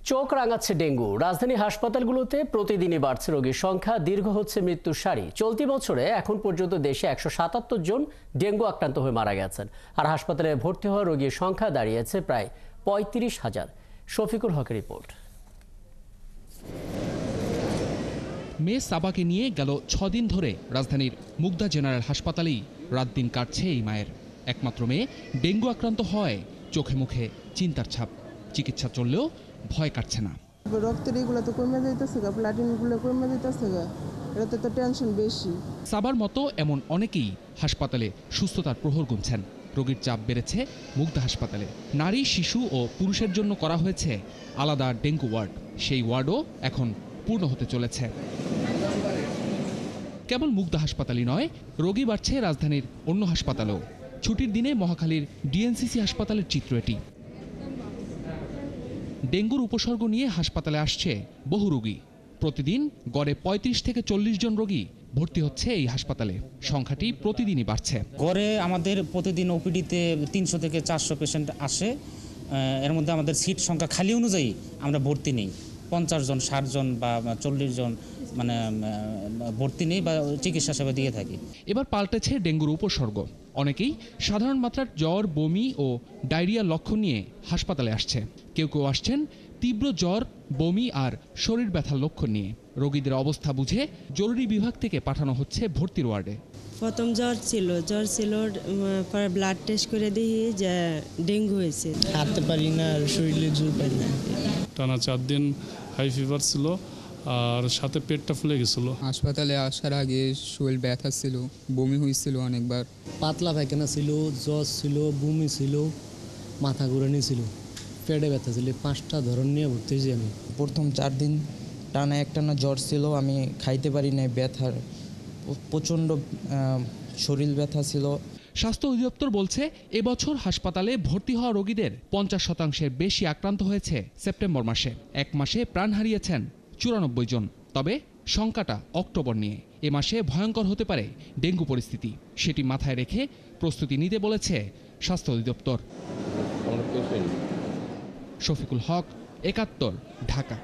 চোখ রাঙাচ্ছে ডেঙ্গু। রাজধানী হাসপাতালগুলোতে প্রতিদিনই বাড়ছে রোগীর সংখ্যা, দীর্ঘ হচ্ছে মৃত্যুর সারি। চলতি বছরে এখন পর্যন্ত দেশে 177 জন ডেঙ্গু আক্রান্ত হয়ে মারা গেছেন, আর হাসপাতালে ভর্তি হওয়া রোগীর সংখ্যা দাঁড়িয়েছে প্রায় 35,000। শফিকুল হকের রিপোর্ট। মেয়ে সাবাকে নিয়ে গেল 6 দিন ধরে রাজধানীর মুগদা জেনারেল হাসপাতালেই রাত দিন কাটছে এই মায়ের। একমাত্র মেয়ে ডেঙ্গু আক্রান্ত হয়, চোখে মুখে চিন্তার ছাপ। চিকিৎসা চললেও ভয় কাটছে না। রক্তের এগুলো তো কমে যাইতেছে, প্লাটিনগুলো কমে যাইতেছে, এটাতে তো টেনশন বেশি। সাবার মতো এমন অনেকেই হাসপাতালে সুস্থতার প্রহর গুনছেন। রোগীর চাপ বেড়েছে মুগদা হাসপাতালে। নারী, শিশু ও পুরুষের জন্য করা হয়েছে আলাদা ডেঙ্গু ওয়ার্ড। সেই ওয়ার্ডও এখন পূর্ণ হতে চলেছে। কেবল মুগদা হাসপাতালই নয়, রোগী বাড়ছে রাজধানীর অন্য হাসপাতালেও। ছুটির দিনে মহাখালীর ডিএনসিসি হাসপাতালের চিত্র এটি। ডেঙ্গুর উপসর্গ নিয়ে হাসপাতালে আসছে বহু রোগী। প্রতিদিন গড়ে 35 থেকে 40 জন রোগী ভর্তি হচ্ছে এই হাসপাতালে। সংখ্যাটি প্রতিদিনই বাড়ছে। গড়ে আমাদের প্রতিদিন ওপিডিতে 300 থেকে 400 পেশেন্ট আসে। এর মধ্যে আমাদের সিট সংখ্যা খালি অনুযায়ী আমরা ভর্তি নেই। 50 জন, 60 জন বা 40 জন মানে ভর্তি নেই বা চিকিৎসা সেবা দিয়ে থাকি। এবার পাল্টেছে ডেঙ্গুর উপসর্গ। অনেকেই সাধারণ মাত্রার জ্বর, বমি ও ডায়রিয়ার লক্ষণ নিয়ে হাসপাতালে আসছে। কেউ কেউ আসছেন তীব্র জ্বর, বমি আর শরীর ব্যথার লক্ষণ নিয়ে। রোগীদের অবস্থা বুঝে জরুরি বিভাগ থেকে পাঠানো হচ্ছে ভর্তির ওয়ার্ডে। প্রথম জ্বর ছিল, পরে ব্লাড টেস্ট করে দেখি যে ডেঙ্গু হয়েছে। হাঁটতে পারি না, শরীরে জোর পাই না। টানা 4 দিন হাই ফিভার ছিল, আর সাথে পেটটা ফুলে গেছিল। হাসপাতালে আসার আগে শরীর ব্যথা ছিল, বমি হয়েছিল অনেকবার। পাতলা পায়খানা ছিল, জ্বর ছিল, বমি ছিল, মাথা ঘুরানি ছিল, পেটে ব্যথা ছিল। 5টা ধরন নিয়ে ভর্তি হয়েছি আমি। প্রথম 4 দিন টানা একটানা জ্বর ছিল, আমি খাইতে পারি নাই, ব্যথার প্রচণ্ড শরীর ব্যথা ছিল। স্বাস্থ্য অধিদপ্তর বলছে, এবছর হাসপাতালে ভর্তি হওয়া রোগীদের 50% বেশি আক্রান্ত হয়েছে সেপ্টেম্বর মাসে। এক মাসে প্রাণ হারিয়েছেন 94 জন। তবে সংখ্যাটা অক্টোবর নিয়ে। এ মাসে ভয়ঙ্কর হতে পারে ডেঙ্গু পরিস্থিতি। সেটি মাথায় রেখে প্রস্তুতি নিতে বলেছে স্বাস্থ্য অধিদপ্তর। শফিকুল হক, 71, ঢাকা।